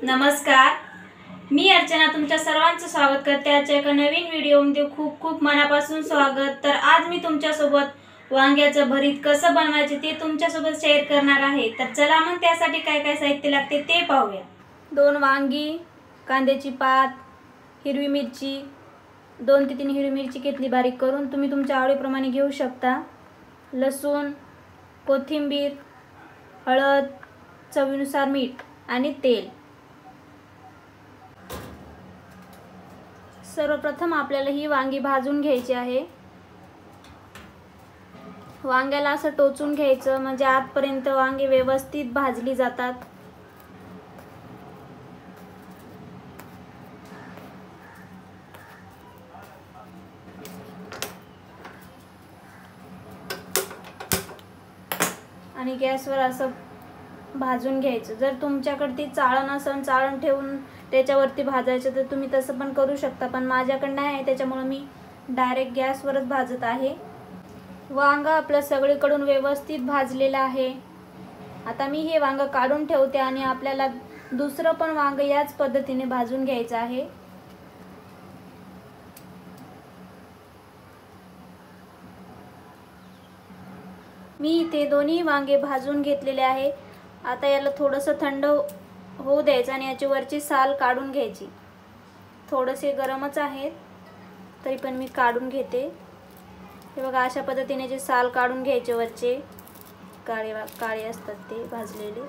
नमस्कार, मी अर्चना तुमच्या सर्वांचं स्वागत करते आजच्या एका नवीन व्हिडिओमध्ये। खूप खूप मनापासून स्वागत। तर आज मी तुमच्यासोबत वांग्याचं भरीत कसं बनवायचे ते तुमच्यासोबत शेअर करणार आहे। तर चला मग त्यासाठी काय काय साहित्य लागते ते पाहूया। 2 वांगी, कांद्याची पात, हिरवी मिरची, 2 ते 3 हिरवी मिरची घेतली बारीक करून, तुम्ही तुमच्या आवडीप्रमाणे घेऊ शकता। लसूण, कोथिंबीर, हळद, चवीनुसार मीठ आणि तेल। सर्वप्रथम आपल्याला ही वांगी भाजून घ्यायची आहे। वांग्याला असं टोचून घ्यायचं म्हणजे आतपर्यंत वांगी व्यवस्थित भाजली जातात। आणि गॅसवर असं भाजून घ्यायचं। जर तुमच्याकडे ती चाळण असेल, चाळण ठेवून त्याच्यावरती भाजायचं तर तुम्ही तसं पण करू शकता, पण माझ्याकडे नाही आहे त्याच्यामुळे मी डायरेक्ट गॅसवरच भाजत आहे। वांग आपलं सगळीकडून व्यवस्थित भाजलेलं आहे। आता मी हे वांग काढून ठेवते आणि आपल्याला दुसरं पण वांग याच पद्धतीने भाजून घ्यायचं आहे। मी इथे दोन्ही वांगे भाजून घेतलेले आहे। आता याला थोडंसं थंड होऊ द्यायचं आणि याची वरची साल काढून घ्यायची। थोडेसे गरमच आहेत तरी पण मी काढून घेते। हे बघा, अशा पद्धतीने जे साल काढून घ्यायचे, वरचे काळे असतात ते भाजलेले।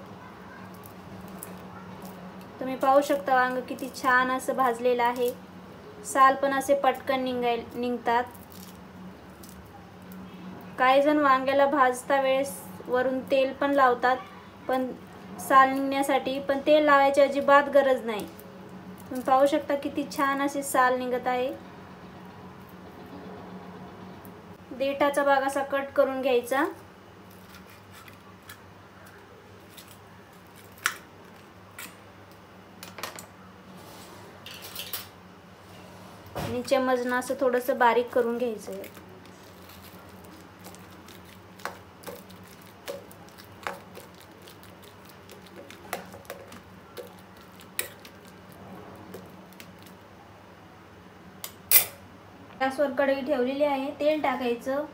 तुम्ही पाहू शकता वांग किती छान असं भाजलेलं आहे। साल पण असे पटकन निघतात। काही जण वांग्याला भाजता वेळेस वरून तेल पण लावतात पण साल निघण्यासाठी, पण तेल लावायची अजिबात गरज नाही। तुम्ही पाहू शकता किती छान असे साल निघत आहे। देठाचा भाग असा कट करून घ्यायचा। आणि चमचनं असं थोडंसं बारीक करून घ्यायचं आहे। गॅसवर कढई ठेवलेली आहे, तेल टाकायचं।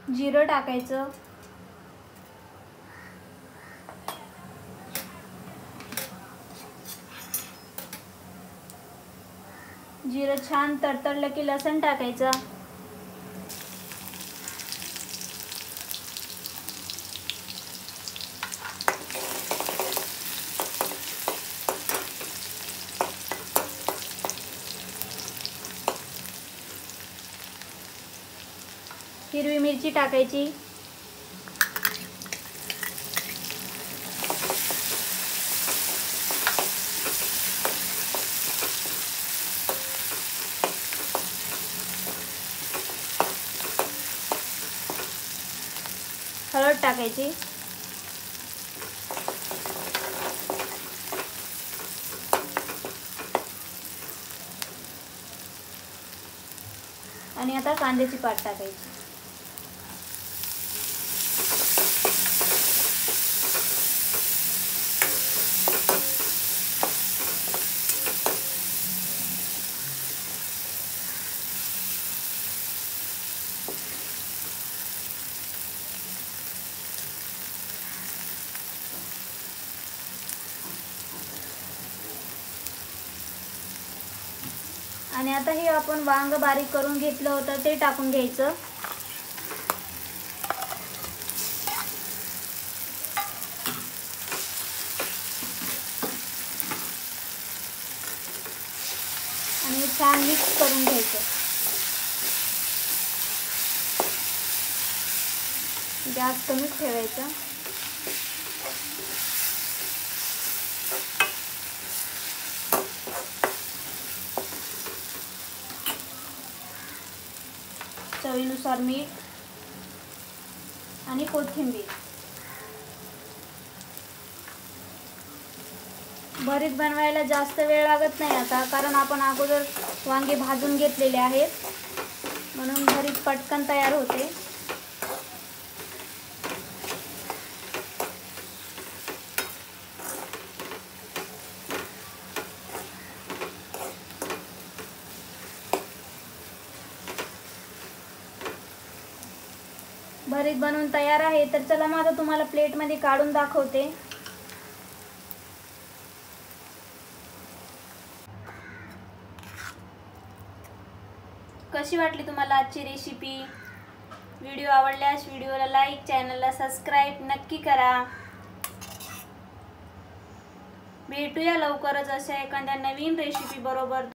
जिरं टाकायचं। जिरं छान तडतडलं की लसूण टाकायचं। हिरवी मिरची टाकायची। हळद टाकायची। आणि आता कांद्याची पात टाकायची। आणि आता हे आपण वांग बारीक करून घेतलं होतं ते टाकून घ्यायचं। आणि छान मिक्स करून घ्यायचं। गॅस कमीच ठेवायचा। चवीनुसार मीठ आणि कोथिंबीर। भरीत बनवायला जास्त वेळ लागत नाही आता, कारण आपण अगोदर वांगे भाजून घेतलेले आहेत, म्हणून भरीत पटकन तयार होते. भरीत बनवून तयार आहे. तर चला माझा तुम्हाला प्लेटमध्ये काढून दाखवते. कशी वाटली तुम्हाला आजची रेसिपी? व्हिडिओ आवडल्यास व्हिडिओला लाईक, चॅनलला सबस्क्राईब नक्की करा. भेटूया लवकरच अशा एखाद्या नवीन रेसिपी बरोबर.